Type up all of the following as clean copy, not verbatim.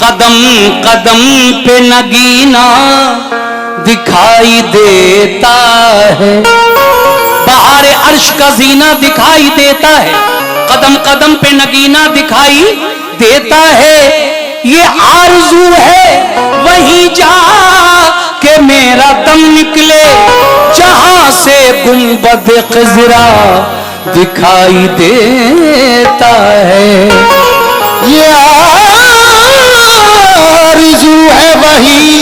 कदम कदम पे नगीना दिखाई देता है, बहारे अर्श का जीना दिखाई देता है, कदम कदम पे नगीना दिखाई देता है। ये आरज़ू है वहीं जा के मेरा दम निकले, जहां से गुंबद ख़िज़रा दिखाई देता है। ये आरज़ू है वहीं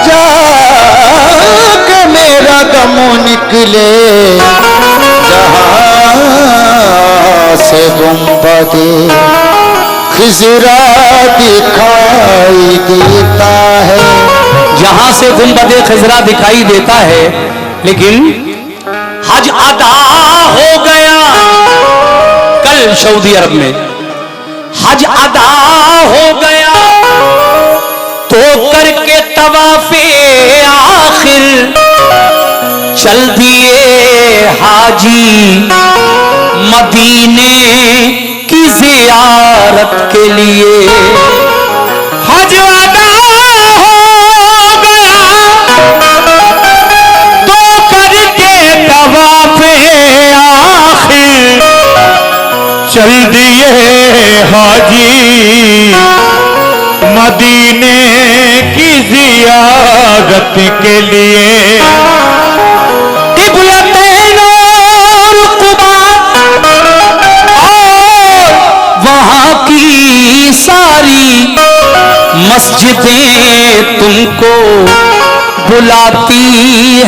जाके मेरा दम निकले, जहां से गुंबद ख़िज़रा दिखाई देता है। जहां से गुंबद ख़िज़रा दिखाई देता है। लेकिन हज अदा हो गया कल सऊदी अरब में, हज अदा हो गया तो करके तवाफ़े आखिर चल दिए हाजी मदीने की ज़ियारत के लिए। हज अदा हो गया तो करके तवाफ़े आखिर चल दिए हाजी मदीने की ज़ियारत के लिए। क़िबलतैन और क़ुबा और वहाँ की सारी मस्जिदें तुमको बुलाती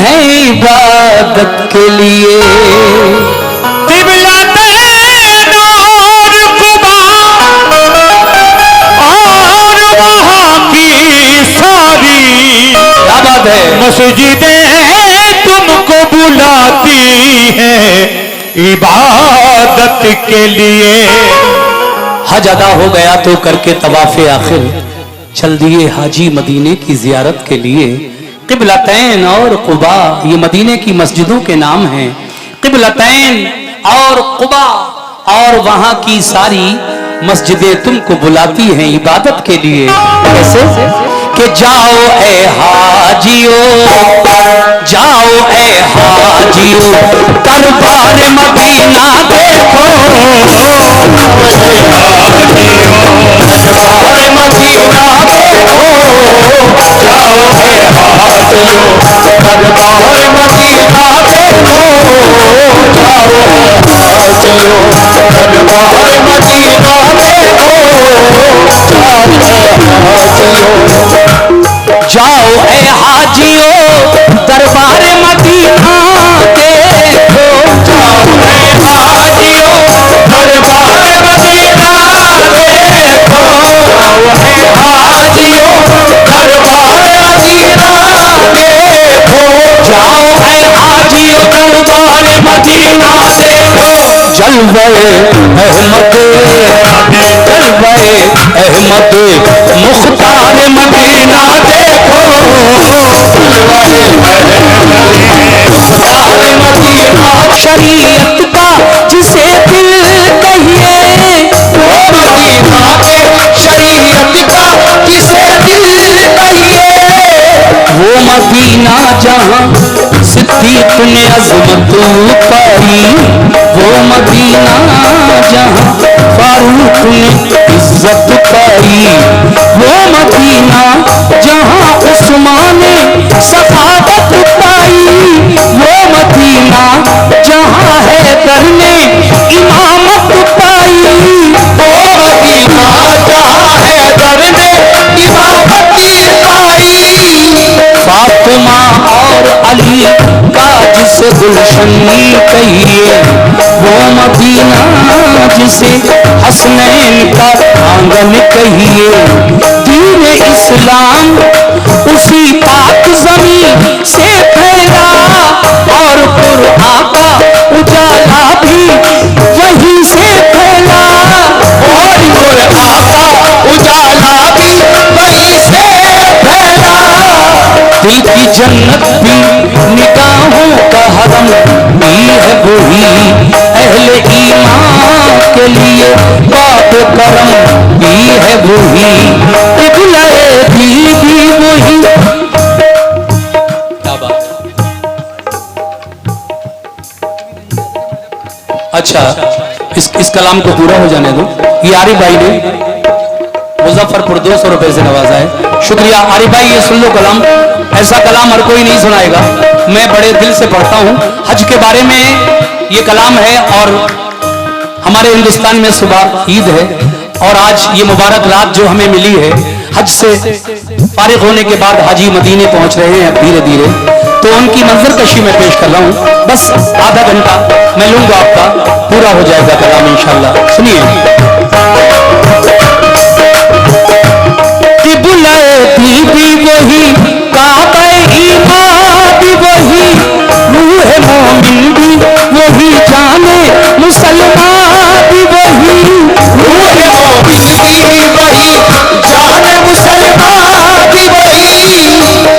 हैं इबादत के लिए। क़िबलतैन और क़ुबा और वहाँ की सारी, क्या बात है, मस्जिदें तुमको बुलाती हैं इबादत के लिए। हज अदा हो गया तो करके तवाफ़े आखिर चल दिए हाजी मदीने की ज़ियारत के लिए। क़िबलतैन और क़ुबा ये मदीने की मस्जिदों के नाम हैं। क़िबलतैन और क़ुबा और वहाँ की सारी मस्जिदें तुमको बुलाती हैं इबादत के लिए। कैसे कि जाओ ए हाजियो, जाओ ए हाजियो दरबार मदीना देखो, दरबार मदीना देखो, जाओ ए हाजियो दरबार मदीना देखो, जाओ हाजियो दरबार मदीना देखो, जाओ ए हाजियो दरबार मदीना देखो, जाओ ए हाजियो दरबार मदीना देखो, जाओ ए हाजियो दरबार मदीना देखो, जाओ ए हाजियो दरबार मदीना देखो। जलवे अहमद, जलवे अहमद मुख्तार मदीना देखो, शरीयत का जिसे दिल कहिए, वो मदीना के शरीयत का जिसे दिल कहिए, वो मदीना जहां सिद्दीक़ ने अज़मत पाई, वो मदीना जहां फारूक ने इज्जत पाई, वो मदीना जहां उस्मान ने सखावत पाई, वो मदीना जहां हैदर ने इमामत पाई, वो मदीना जहां हैदर ने इमामत पाई। फातिमा और अली का जिसे गुलशन कहिए, वो मदीना जिसे हसनैन का आंगन कहिए। दीन इस्लाम उसी पाक ज़मीन से फैला और कुरान का उजाला भी वहीं से फैला, और कुरान का उजाला भी वहीं से फैला। दिल की जन्नत भी निगाहों का हरम भी है वही, अहले ईमान के लिए बाप करम भी है वही, किबलाए दी भी वही। क्या बात। अच्छा, इस कलाम को पूरा हो जाने दो। ये आरिफ भाई ने मुजफ्फरपुर 200 रुपए से नवाजा है, शुक्रिया आरिफ भाई। ये सुन लो कलाम, ऐसा कलाम हर कोई नहीं सुनाएगा, मैं बड़े दिल से पढ़ता हूँ। हज के बारे में ये कलाम है और हमारे हिंदुस्तान में सुबह ईद है और आज ये मुबारक रात जो हमें मिली है, हज से फारिग होने के बाद हाजी मदीने पहुंच रहे हैं अब धीरे धीरे, तो उनकी मंजरकशी में पेश कर रहा हूँ। बस आधा घंटा मैं लूंगा आपका, पूरा हो जाएगा कलाम इंशाल्लाह। सुनिए। किबलाए दी भी वही, काबा ईमान भी वही, रूह मोमिन भी वही, जाने मुसलमान भी वही, रूह मोमिन भी वही, जाने मुसलमान भी वही।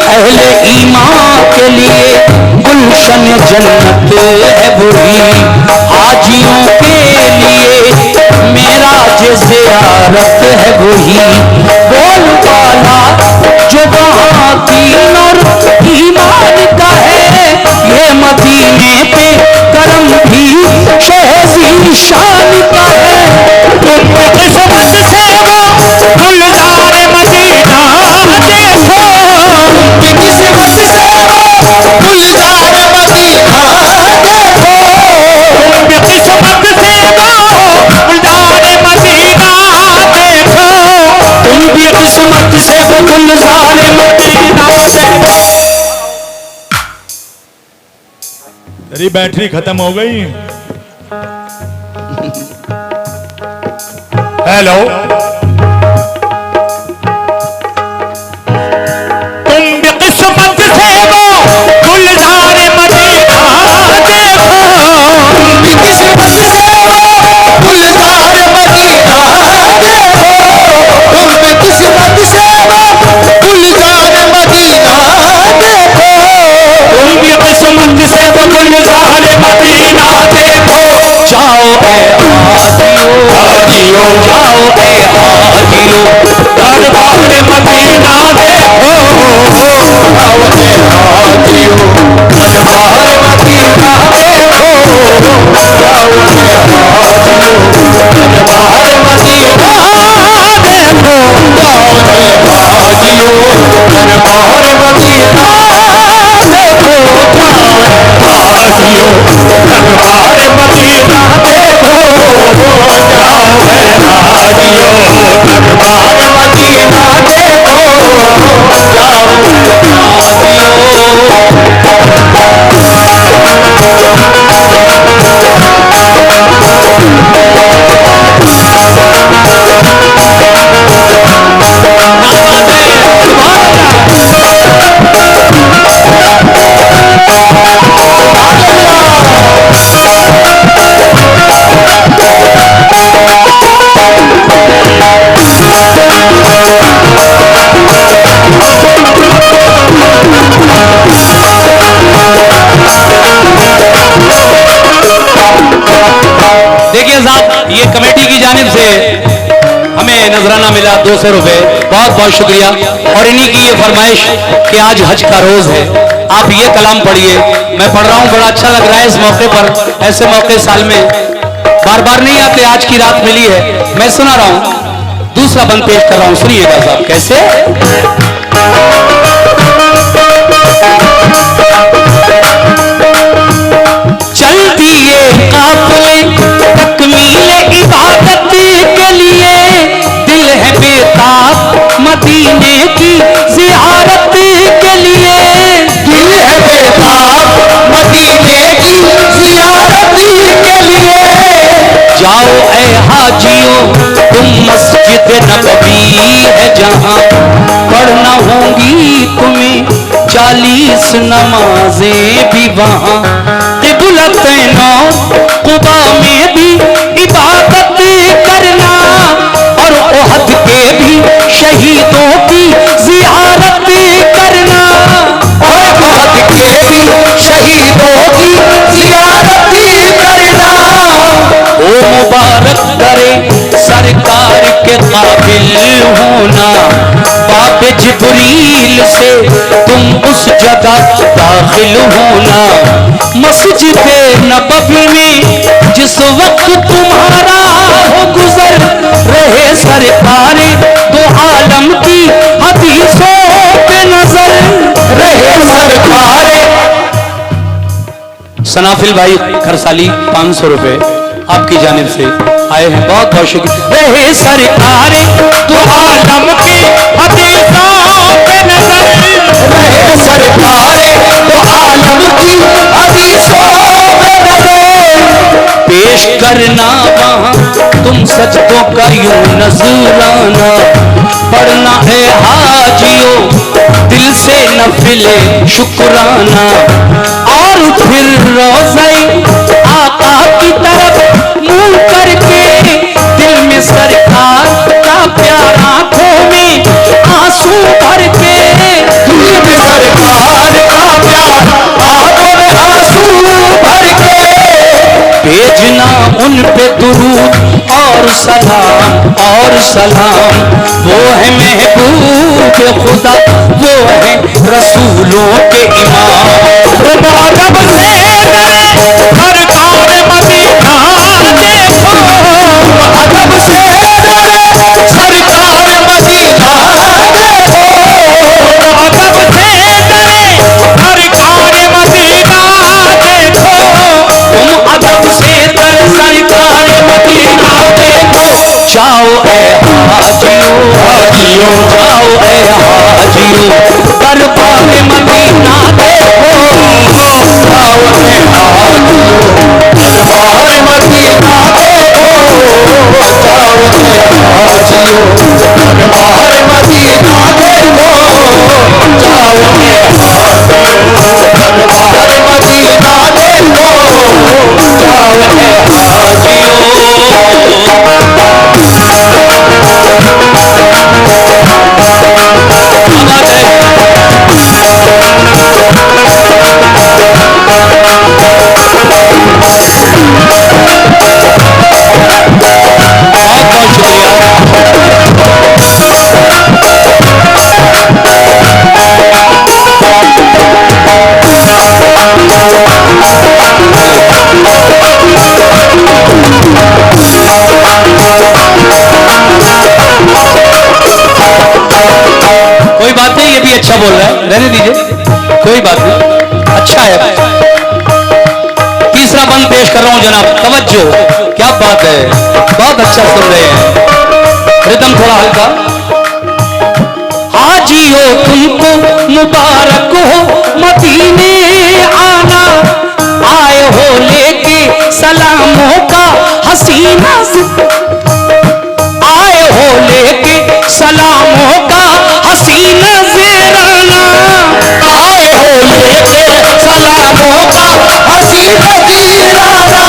अहले ईमान के लिए गुलशन जन्नत है वही, हाजियों के लिए मेराज ज़ियारत है वही। बोल वाला जो वहाँ दीन और ईमान का है, ये मदीने पे करम भी शहज़ी शान का है। किस्मत से वो गुलजार मदीना देखो, किस्मत से वो गुलजार मदीना देखो, किस्मत से वो गुलजार मदीना देखो, तुम भी किस्मत से वो गुलजार मदीना देखो। तेरी बैटरी खत्म हो गई। हेलो, तुम भी किस्मत से वो गुलजार मदीना देखो, तुम भी किस्मत से वो गुलजार मदीना देखो, तुम भी किस्मत से वो गुलजार मदीना देखो, तुम भी किस्मत से वो गुलजार मदीना देखो। जाओ ऐ हाजियो, जाओ ऐ हाजियो, दरबार मदीना देखो, जाओ ऐ हाजियो, दरबार मदीना देखो, जाओ ऐ हाजियो, दरबार मदीना देखो, जाओ ऐ हाजियो, दरबार मदीना देखो, जाओ ऐ हाजियो, दरबार मदीना देखो, जाओ है हाजियो, दरबार मदीना देखो, जाओ देखिए साहब, ये कमेटी की जानिब से हमें नजराना मिला 200 रुपए, बहुत बहुत शुक्रिया। और इन्हीं की ये फरमाइश कि आज हज का रोज है, आप ये कलाम पढ़िए। मैं पढ़ रहा हूँ, बड़ा अच्छा लग रहा है इस मौके पर। ऐसे मौके साल में बार बार नहीं आते, आज की रात मिली है, मैं सुना रहा हूँ। दूसरा बंद पेश कर रहा हूँ, सुनिएगा साहब कैसे। चल दिए काफिले तकमीले इबादत के लिए, दिल है बेताब मदीने की ज़ियारत के लिए, दिल है बेताब मदीने की ज़ियारत के लिए। जाओ ऐ हाजियों, तुम मस्जिद नबवी है जहाँ, पढ़ना होंगी तुम्हें 40 नमाजें भी वहाँ। किबलतैनो कुबा में भी इबादत करना, और ओहद के भी शहीदों की ज़ियारत करना, और ओहद के भी शहीदों की ज़ियारत करना। ओ मुबारक गाफिल होना, बाप जिब्रील से तुम उस जगह दाखिल होना। मस्जिद नबवी में जिस वक्त तुम्हारा हो गुजर रहे सरकार, तो आलम की हदीसों पे नजर रहे सरकार। सनाफिल भाई खरसाली 500 रुपए आपकी जानिब से आए हैं, बहुत बहुत शुक्रिया। रहे सरकार तो आलम की हदीसों पे नजर रहे सरकार, तो आलम की हदीसों पे नजर। पेश करना वहां तुम सजदों का यूं नजराना, पढ़ना है हाजियों दिल से नफिले शुक्राना, और फिर रोज़े आका की तरफ मुंह करके दिल में सरकार का प्यार, आंखों में आंसू भर के दिल में सरकार का प्यार, आंखों में आंसू भर के भेजना उन पे दुरूद और सलाम। वो है महबूब खुदा, वो है रसूलों के इमाम। अदब से सरकार मदीना देखो, अदब से सरकार मदीना देखो, अदब से सरकार मदीना देखो, तुम अदब से सरकार मदीना देखो। जाओ ए हाजियों, जाओ ए हाजियों, दरबार मदीना देखो। जाओ ए हाजियों, दरबार मदीना देखो। जाओ ए हाजियों, दरबार मदीना देखो। जाओ ए हाजियों, दरबार मदीना देखो। जाओ ए हाजियों। कोई बात नहीं, ये भी अच्छा बोल रहा है, रहने दीजिए, कोई बात नहीं, अच्छा है। तीसरा बंद पेश कर रहा हूं जनाब, तवज्जो, क्या बात है, बहुत अच्छा सुन रहे हैं, रिदम थोड़ा हल्का। हाजियो तुमको मुबारक हो मदीने आना, आए हो लेके सलामों का हसीना, आए हो लेके सलामों का हसीना ज़ेराना, आए हो लेके सलामों का हसीना ज़ेराना,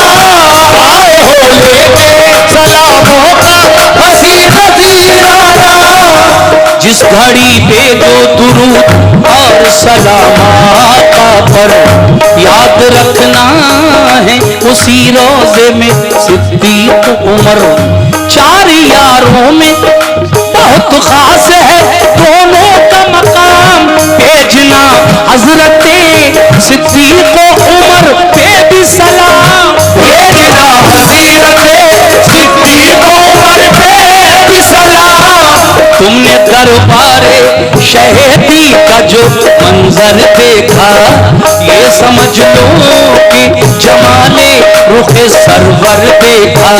आए हो लेके सलामों का हसीना ज़ेराना। जिस घड़ी पे जो दुरूद और सलाम आका पर याद रखना है, उसी रोज़े में सिद्दीक़ उमर, चार यारों में बहुत खास है दोनों का मकाम। भेजना हजरते सिद्दीक़ उमर पे भी सलाम, भेजना हजरते सिद्दीक़ उमर पे भी सलाम। तुमने दरबारे शहीदी का जो मंजर देखा, ये समझ लो कि जमाले रुखे सरवर देखा।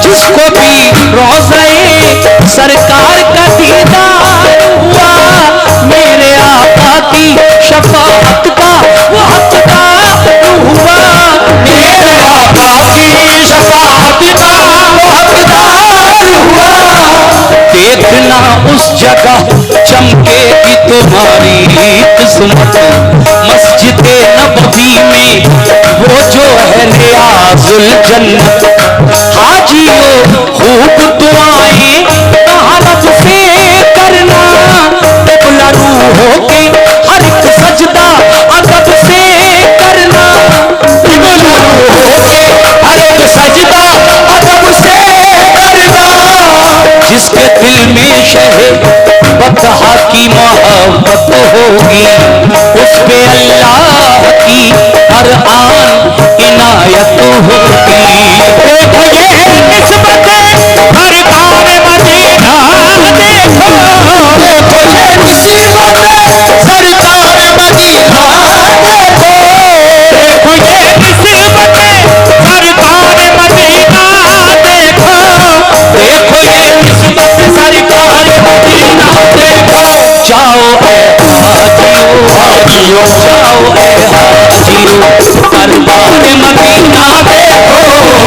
जिसको भी रोज़े सरकार का दीदार हुआ, मेरे आका की शफाअत का वो हकदार हुआ, मेरे आका की शफाअत का वो हकदार हुआ। देखना उस जगह चमकेगी तुम्हारी किस्मत, मस्जिद नबवी में वो जो है रियाजुल जन्नत। हाजियों खूब दुआएं रब से करना, क़िबला रूहों के हर एक सजदा अदब से करना, क़िबला रूहों के हर एक सजदा अदब से करना। जिसके दिल में तहा की मोहब्बत होगी, उस पे अल्लाह की हर आन इनायत होगी। देखो ये निस्बत सरकार मदीना, देखो देखो ये निस्बत सरकार मदीना, देखो देखो ये निस्बत सरकार मदीना, देखो देखो ये निस्बत सरकार मदीना, देखो जाओ ऐ हाजियो, जाओ ऐ हाजियो दरबार मदीना, देखो जाओ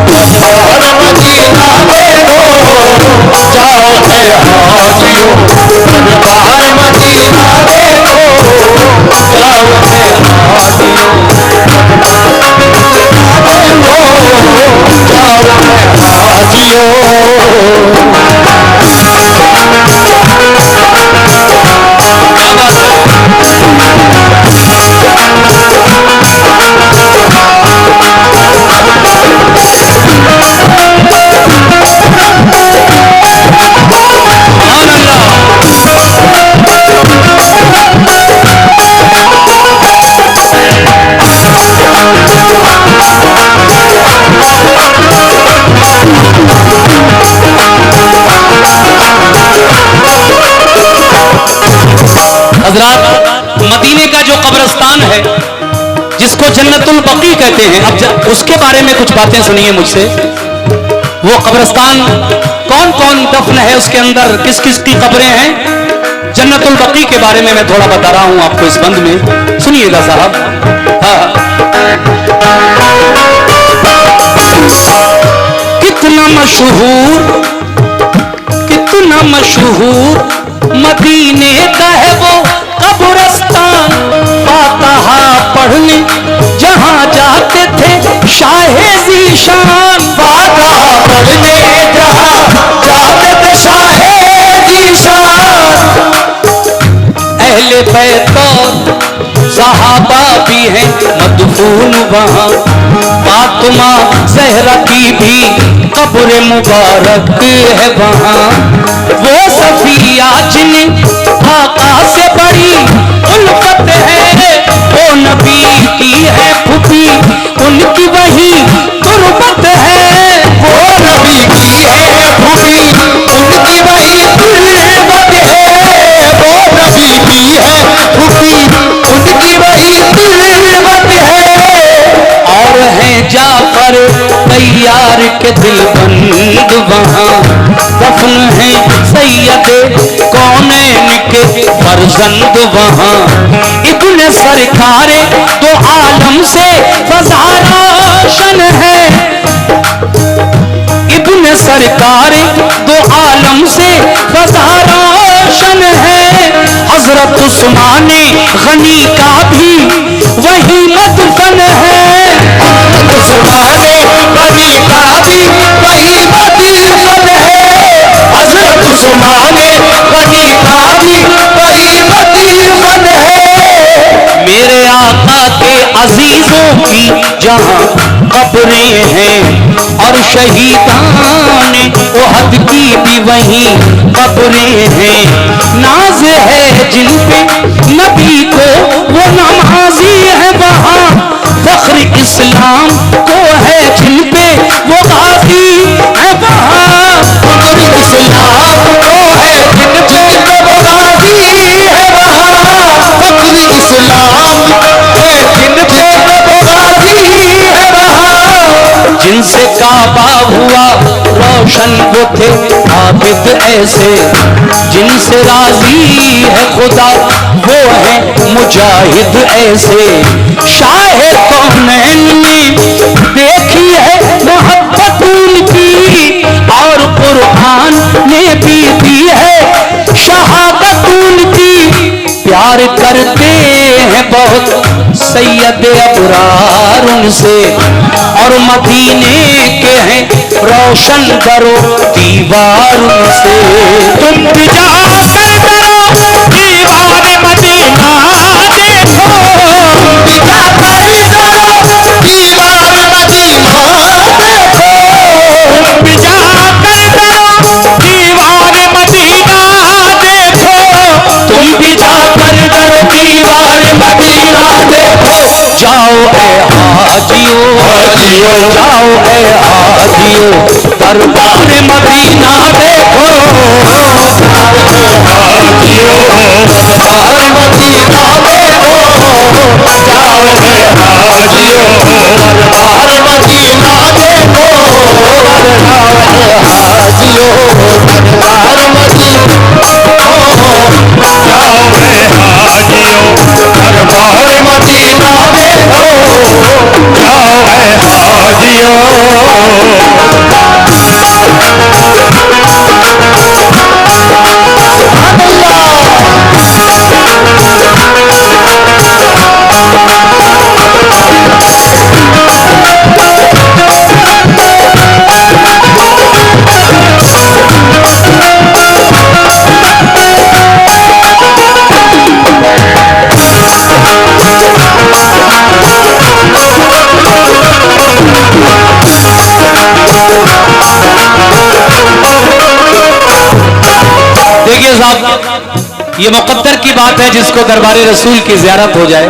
ऐ सरकार मदीना, देखो जाओ ऐ हाजियो सरकार मदीना, देखो जाओ ऐ हाजियो, हाजियो। हजरात, मदीने का जो कब्रिस्तान है जिसको जन्नतुल बकी कहते हैं, अब उसके बारे में कुछ बातें सुनिए मुझसे। वो कब्रिस्तान कौन कौन दफन है उसके अंदर, किस किस की कब्रें हैं, जन्नतुल बकी के बारे में मैं थोड़ा बता रहा हूं आपको इस बंद में, सुनिएगा साहब। हाँ। कितना मशहूर मदीने का है वो कब्रिस्तान, फातिहा पढ़ने जहां जाते थे शाहे ज़ीशान, फातिहा पढ़ने जहां जाते थे शाहे ज़ीशान। अहले बैत और सहाबा भी हैं मदफून वहां, फातिमा ज़हरा की भी कब्र मुबारक है वहां। वो सफिया जिन्हें आका से बड़ी उल्फत है, वो नबी की है फूफी उनकी वही तुरबत है, वो नबी की है फूफी उनकी वही तुरबत है, वो नबी की है फूफी उनकी वही तुरबत है। और हैं जाफर तैयार के दिलबंद वहां, दफन है सैयद कौनैन के फर्जंद वहां। इब्न सरकारे दो आलम से फज़ाराशन है, इब्न सरकारे दो आलम से फज़ाराशन है। हजरत उस्माने गनी का भी वही मदफन है, उस्माने गनी का भी वही मदफन है, हजरत उस्माने गनी का भी वही मदफन है। मेरे आका के अजीजों की जहां कब्रें हैं, और शहीदान उहद की भी वहीं कब्रें हैं। नाज है जिन पे नबी को वो नमाजी है वहां, फख्र इस्लाम को है जिन पे वो गाजी है वहां, फख्र इस्लाम को है जिन पे वो गाजी है वहां, फख्र इस्लाम है जिन पे वो गाजी है वहां। जिनसे काबा हुआ रोशन वो थे आबिद ऐसे, जिनसे राजी है खुदा वो है मुजाहिद ऐसे। शाह कौनैन ने देखी है मोहब्बत उनकी, और कुरान ने भी दी है शहादत उनकी। प्यार करते हैं बहुत सैयद अबरार उनसे, और मदीने के हैं रोशन करो दीवार उनसे। तुम भी जाकर करो दीवार मदीना, देखो तुम भी जाकर करो दीवार मदीना, देखो तुम भी जाकर करो दीवार हाजियो जाओ ए हाजियो दरबार मदीना देखो, हाजियो दरबार मदीना देखो, जाओ है हाजियो दरबार मदीना देखो, हाजियो दरबार मदीना, जाओ है हाजियो दरबार मदीना देखो, जाओ है हाजियो। देखिए साहब, ये मुकद्दर की बात है जिसको दरबार रसूल की ज़ियारत हो जाए।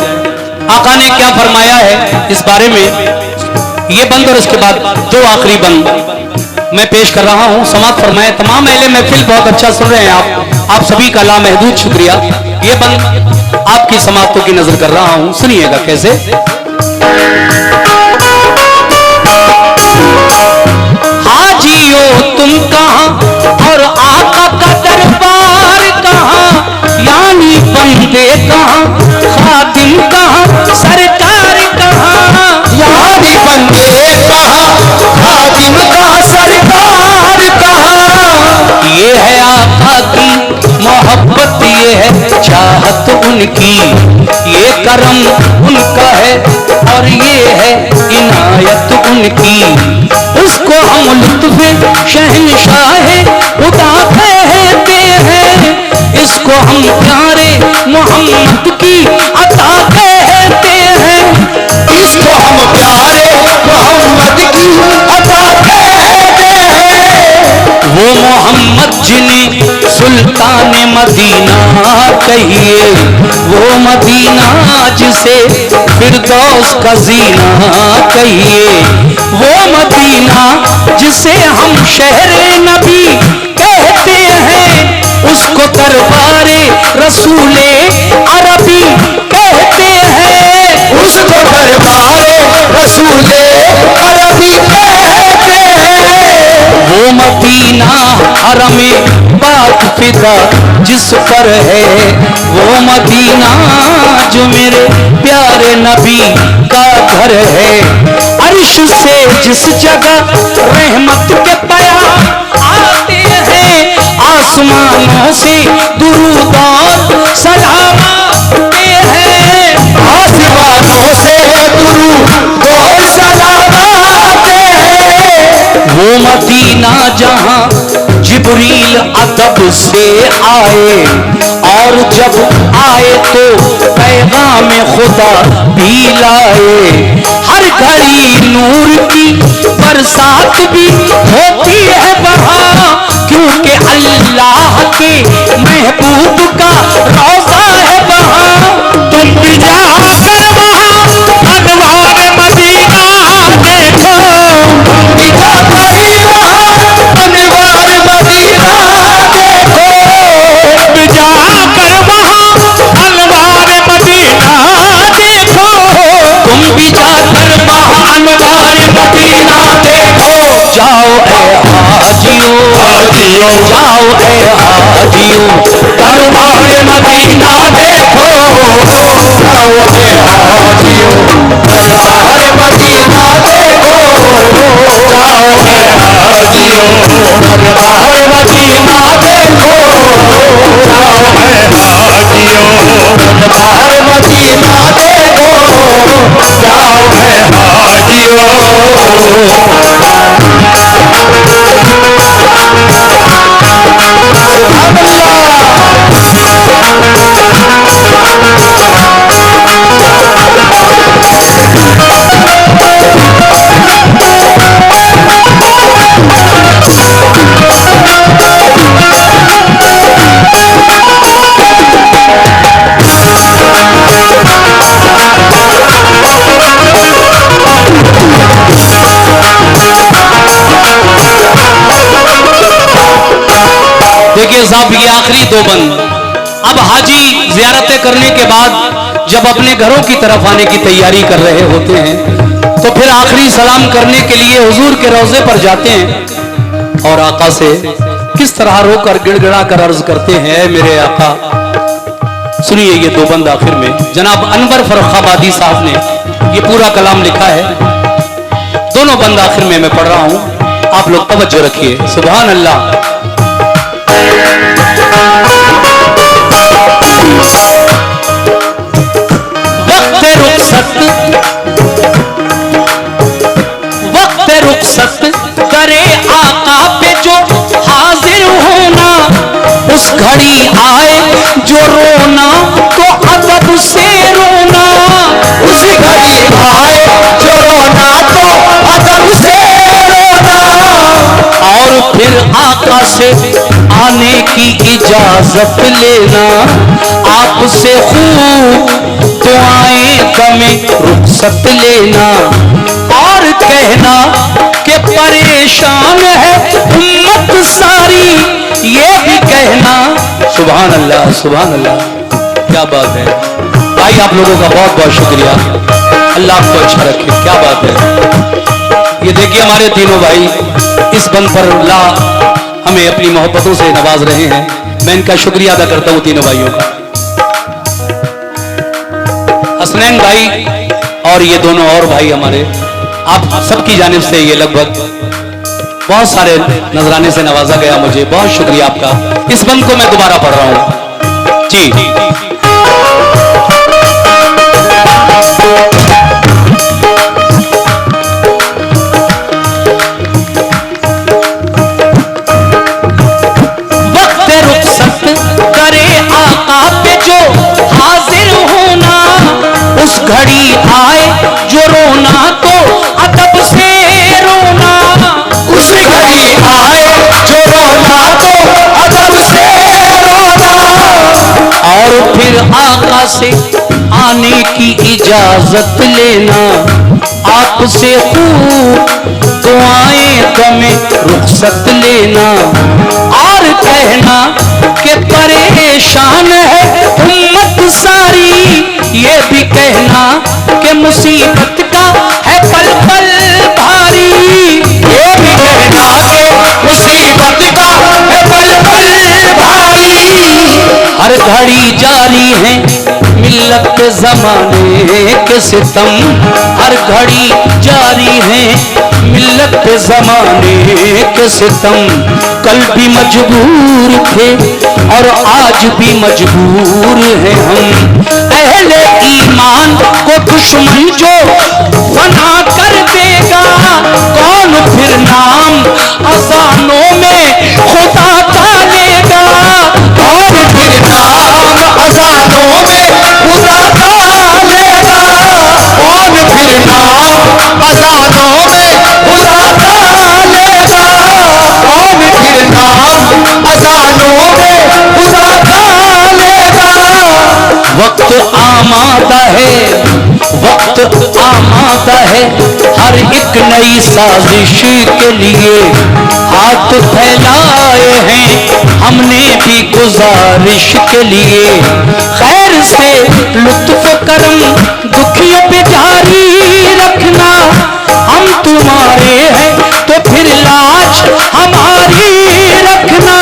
आका ने क्या फरमाया है इस बारे में, ये बंद और इसके बाद दो आखिरी बंद मैं पेश कर रहा हूं। समाअत फरमाए। तमाम अहले महफिल बहुत अच्छा सुन रहे हैं आप सभी का लामहदूद शुक्रिया। ये बंद आपकी समाअतों की नजर कर रहा हूं, सुनिएगा कैसे। हाजियो तुम कहां और आका का दरबार कहां, यानी बंदे कहां, खातिम कहां, सरकार कहां, यानी बंदे कहां, खातिम कहां, सरकार कहां। ये है आका की मोहब्बत, ये है चाहत उनकी, ये करम उनका है और ये है इनायत उनकी। उसको हम लुत्फ़े शहनशाह खुदा कहते हैं, इसको हम प्यारे मोहम्मद की अता कहते हैं, इसको हम प्यारे मोहम्मद की अता कहते हैं। वो मोहम्मद जिन्हें सुल्तान मदीना कहिए, वो मदीना जिसे फिरदौस का जीना कहिए, वो मदीना जिसे हम शहरे नबी कहते हैं, उसको दरबारे रसूले अरबी कहते हैं, उसको दरबारे रसूले अरबी कहते हैं। वो मदीना हरमे पाक फिदा जिस पर है, वो मदीना जो मेरे प्यारे नबी का घर है। अर्श से जिस जगह रहमत के प्यार आते हैं, आसमानों से दुरूद और सलाम आते हैं, आसमानों से दुरूद और सलाम आते हैं। वो मदीना जहां जिब्रील अदब से आए, और जब आए तो पैगाम खुदा भी लाए। हर घड़ी नूर की बरसात भी होती है वहां, क्योंकि अल्लाह के महबूब का रोज़ा है वहां। तुम भी जाकर वहाँ अनवार मदीना देखो, भी जाकर वहाँ अनवार मदीना देखो, तुम भी जाकर वहाँ अनवार मदीना देखो, तुम भी जाकर वहाँ अनवार मदीना देखो। जाओ ए हाजियो, हाजियो जाओ ए हाजियो दरबार मदीना देखो, जाओ ए हाजियो दरबार मदीना देखो, जाओ ए हाजियो दरबार मदीना देखो, जाओ ए हाजियो दरबार मदीना देखो, जाओ ए हाजियो। देखिए साहब, ये आखिरी दो बंद। अब हाजी जियारतें करने के बाद जब अपने घरों की तरफ आने की तैयारी कर रहे होते हैं तो फिर आखिरी सलाम करने के लिए हुजूर के रोजे पर जाते हैं और आका से किस तरह रोकर गिड़गिड़ा कर अर्ज करते हैं, मेरे आका। सुनिए ये दो बंद आखिर में जनाब अनवर फर्रुखाबादी साहब ने ये पूरा कलाम लिखा है। दोनों बंद आखिर में मैं पढ़ रहा हूं, आप लोग तवज्जो रखिए। सुभान अल्लाह। वक्त रुखसत करे आका पे जो हाजिर होना, उस घड़ी आए जो रोना तो अदब से रोना, उस घड़ी आए जो रोना तो अदब से रोना, और फिर आका से आने की इजाजत लेना, आपसे खूब दुआएं कमें रुखसत लेना, और कहना कि परेशान है उम्मत सारी, ये भी कहना। सुभान अल्लाह, सुभान अल्लाह, क्या बात है भाई। आप लोगों का बहुत बहुत शुक्रिया, अल्लाह आपको अच्छा रखे, क्या बात है। ये देखिए हमारे तीनों भाई इस बंद पर अल्लाह हमें अपनी मोहब्बतों से नवाज रहे हैं। मैं इनका शुक्रिया अदा करता हूं तीनों भाइयों का, हसनैन भाई और ये दोनों और भाई हमारे। आप सबकी जानिब से ये लगभग बहुत सारे नजराने से नवाजा गया, मुझे बहुत शुक्रिया आपका। इस बंद को मैं दोबारा पढ़ रहा हूं जी। वक्त रुखसत करे आका पे जो हाजिर होना, उस घड़ी आए जो रोना तो अदब से रोना, उस घड़ी आए जो रोना तो अदब से रोना, और फिर आका से आने की इजाजत लेना, आपसे खूब दुआएं कमें रुखसत लेना, और कहना कि परेशान है उम्मत सारी, ये भी कहना कि मुसीबत का है पल पल भारी, ये भी कहना कि मुसीबत का है पल पल भारी, हर घड़ी जारी है मिल्लत जमाने के सितम, हर घड़ी जारी है मिल्लत जमाने के सितम। कल भी मजबूर थे और आज भी मजबूर हैं हम, अहले ईमान को दुश्मन जो फना कर देगा, कौन फिर नाम अजानों में खुदा का लेगा, कौन फिर नाम अजानों में खुदा का लेगा, कौन फिर नाम अजानों में खुदा का लेगा, कौन फिर नाम अजानों में खुदा का लेगा। वक्त आमादा है, वक्त आमादा है हर एक नई साजिश के लिए, हाथ फैलाए हैं हमने भी गुजारिश के लिए, खैर से लुत्फ करम दुखियों पे जारी रखना, हम तुम्हारे हैं तो फिर लाज हमारी रखना,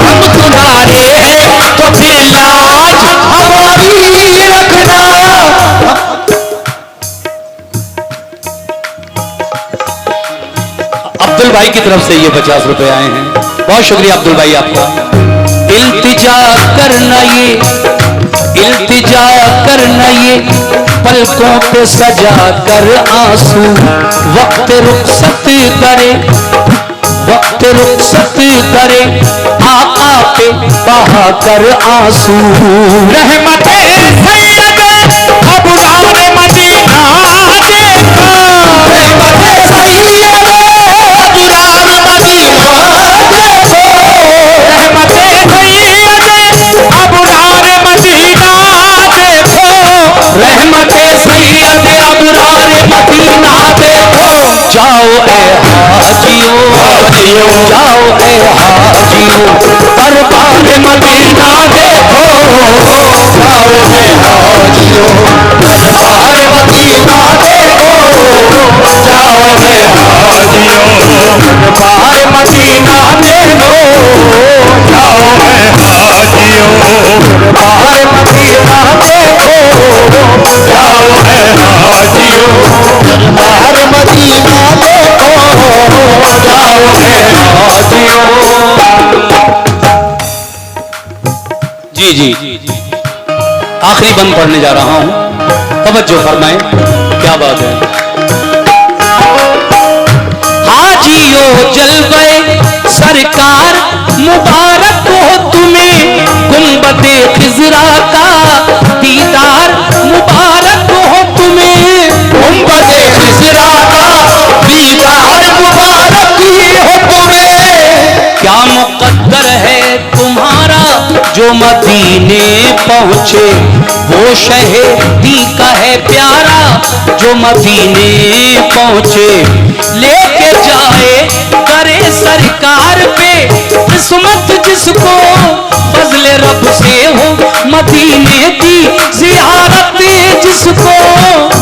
हम तुम्हारे हैं तो फिर लाज हमारी रखना। अब्दुल भाई की तरफ से ये 50 रुपए आए हैं, बहुत शुक्रिया अब्दुल भाई आपका। इल्तिजा करना ये, इल्तिजा करना ये पलकों पे सजा कर आंसू, वक्त रुखसत करे, वक्त रुखसत करे आका पे बहा कर आंसू। रहमते सैयद अबरार मदीना देखो, रहमते सैयद अबरार मदीना देखो, रहमते सैयद अबरार मदीना देखो, रहमते सैयद अबरार मदीना देखो, जाओ ए हाजियो जाओ ए हाजियों दरबार मदीना देखो, जाओ ए हाजियों दरबार मदीना देखो, जाओ ए हाजियों दरबार मदीना देखो, जाओ ए हाजियों दरबार मदीना देखो, जाओ ए हाजियों दरबार मदीना देखो, जाओ ए हाजियों। जी जी आखिरी बंद पढ़ने जा रहा हूं, तवज्जो फरमाएं, क्या बात है। हाजियो जलवे सरकार मुबारक हो तुम्हें, गुंबदे खिजरा का दीदार मुबारक हो तुम्हें, गुंबदे खिजरा का दीदार मुबारक हो तुम्हें। क्या मुकद्दर है तुम्हारा जो मदीने पहुंचे, वो शहीदी का है प्यारा जो मदीने पहुंचे, लेके जाए करे सरकार पे किस्मत जिसको, फजले रब से हो मदीने की जियारत जिसको,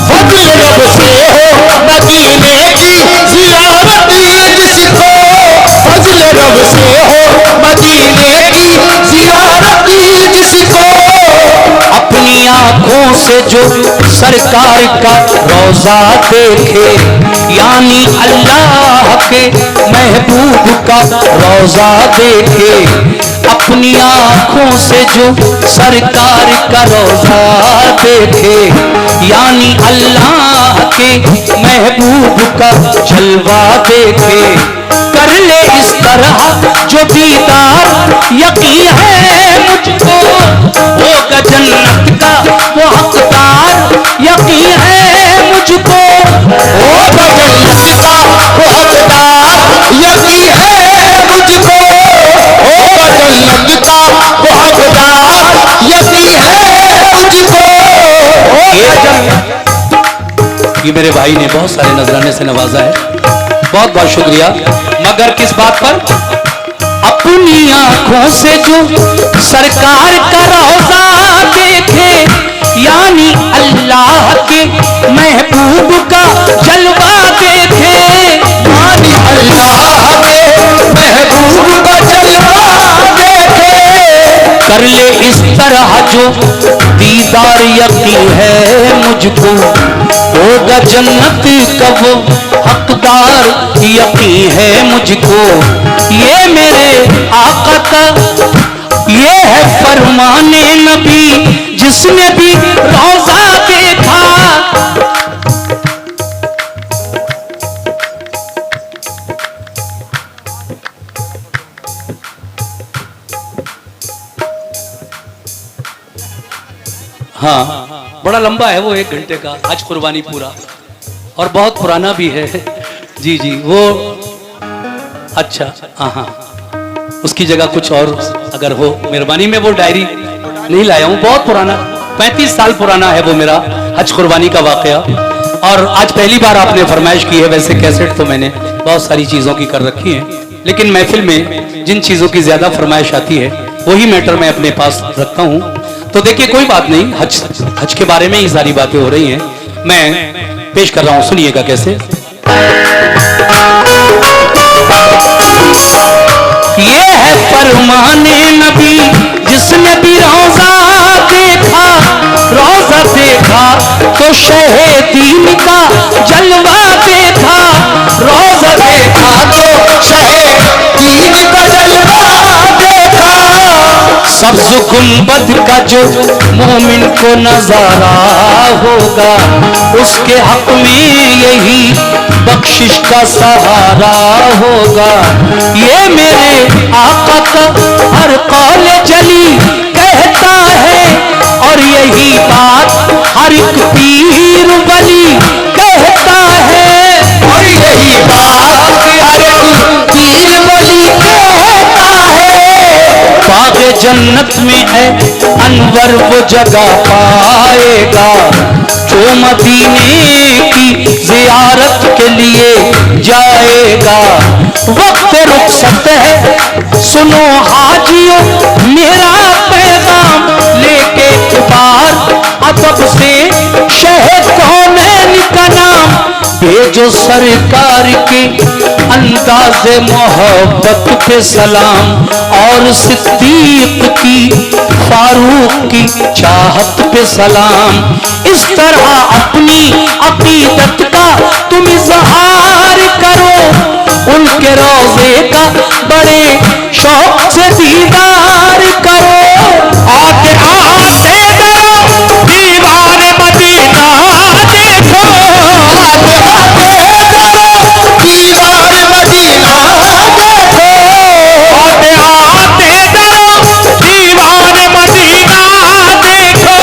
फजल रब से हो मदीने की जियारत जिसको, फजल रब से हो मदीने की जियारत जिसको। अपनी आंखों से जो सरकार का रोजा देखे, यानी अल्लाह के महबूब का रोजा देखे, अपनी आंखों से जो सरकार का रोजा देखे, यानी अल्लाह के महबूब का जलवा देखे, कर ले इस तरह जो दीदार यकीन है मुझको, होगा जन्नत का वो हकदार यकीन है मुझको, होगा जन्नत का वो हकदार यकीन है मुझको, होगा जन्नत का वो हकदार यकीन है मुझको। ये मेरे भाई ने बहुत सारे नजराने से नवाजा है, बहुत बहुत शुक्रिया। मगर किस बात पर? अपनी आंखों से जो सरकार का रोजा देखे, यानी अल्लाह के महबूब का जलवा देखे, यानी अल्लाह के महबूब का जलवा देखे, कर ले इस तरह जो दीदार यकीन है मुझको, होगा जन्नत का वो हकदार यकीन है मुझको। ये मेरे आका का ये है फरमाने नबी, जिसने भी रोजा देखा। हाँ बड़ा लंबा है वो, 1 घंटे का आज कुर्बानी पूरा, और बहुत पुराना भी है। जी जी वो अच्छा हाँ उसकी जगह कुछ और अगर हो मेहरबानी, में वो डायरी नहीं लाया हूँ, बहुत पुराना 35 साल पुराना है वो मेरा हज कुर्बानी का वाकया। और आज पहली बार आपने फरमाइश की है, वैसे कैसेट तो मैंने बहुत सारी चीज़ों की कर रखी है, लेकिन महफिल में जिन चीज़ों की ज़्यादा फरमाइश आती है वही मैटर मैं अपने पास रखता हूँ। तो देखिए कोई बात नहीं, हज के बारे में ही सारी बातें हो रही हैं, मैं पेश कर रहा हूँ, सुनिएगा कैसे। ये है फरमाने नबी, जिसने भी रोजा देखा तो शहीदीन का जलवा देखा, रोजा देखा तो शहीदीन का जलवा देखा, सब्ज गुंबद का जो मोमिन को नजारा होगा, उसके हक में यही बख्शिश का सहारा होगा। ये मेरे आका का हर कौल जली कहता है, और यही बात हर एक पीर वली कहता है, और यही बात हर एक पीर वली कहता है। बाग़े जन्नत में है अनवर वो जगह पाएगा, जो मदीने की जियारत के लिए जाएगा। वक्त रुखसत है। सुनो हाजियों मेरा पैगाम लेके बार अदब से शहर कौनैन का नाम भेजो सरकार के अंदाज़े मोहब्बत पे सलाम और सिद्दीक की फारूक की चाहत पे सलाम। इस तरह अपनी अकीदत का तुम इजहार करो, उनके रोजे का बड़े शौक से दीदार करो। आते आते डरो दीवार मदीना देखो, आते आते डरो दीवार मदीना देखो, आते आते डरो दीवार मदीना देखो,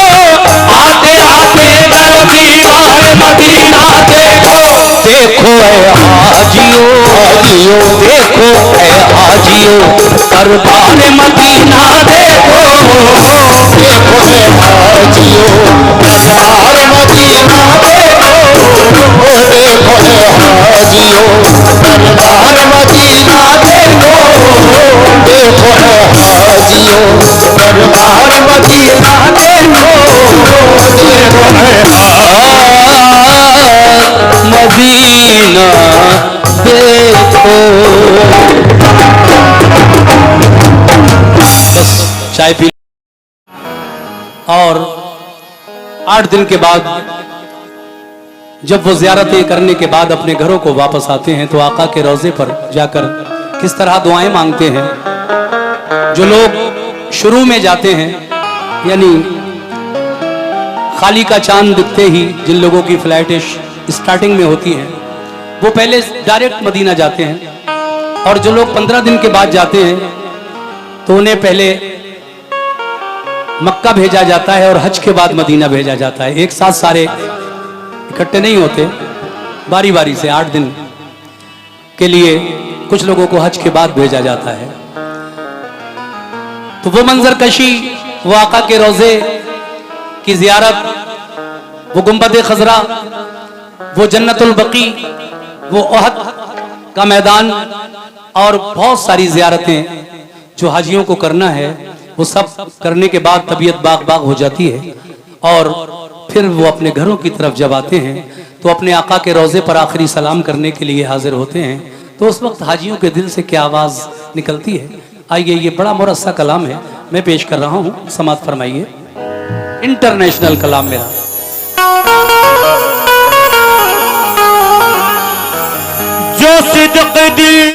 आते आते डरो दीवार मदीना देखो। देखो ऐ हाजियो हाजियो, देखो ऐ हाजियो दरबार मदीना देखो। देखो है हाजियो दरबार मदीना देखो, देखो है हाजियो दरबार मदीना देखो, देखो है हाजियो दरबार मदीना देखो, देखो है मदीना देखो। बस चाय पी और 8 दिन के बाद जब वो ज़ियारतें करने के बाद अपने घरों को वापस आते हैं तो आका के रोज़े पर जाकर किस तरह दुआएं मांगते हैं। जो लोग शुरू में जाते हैं, यानी खाली का चांद दिखते ही जिन लोगों की फ्लाइटें स्टार्टिंग में होती हैं, वो पहले डायरेक्ट मदीना जाते हैं। और जो लोग 15 दिन के बाद जाते हैं तो उन्हें पहले मक्का भेजा जाता है और हज के बाद मदीना भेजा जाता है। एक साथ सारे इकट्ठे नहीं होते, बारी बारी से 8 दिन के लिए कुछ लोगों को हज के बाद भेजा जाता है। तो वो मंजर कशी, वो आका के रोजे की जियारत, वो गुंबद खजरा, वो जन्नतुल बकी, वो ओहद का मैदान और बहुत सारी जियारतें जो हाजियों को करना है, वो सब करने के बाद तबीयत बाग बाग हो जाती है। और फिर वो अपने घरों की तरफ जब आते हैं तो अपने आका के रोज़े पर आखिरी सलाम करने के लिए हाजिर होते हैं। तो उस वक्त हाजियों के दिल से क्या आवाज़ निकलती है, आइए ये बड़ा मुरस्सा कलाम है, मैं पेश कर रहा हूँ, समाअत फरमाइए। इंटरनेशनल कलाम मेरा। जो सिद्क दिल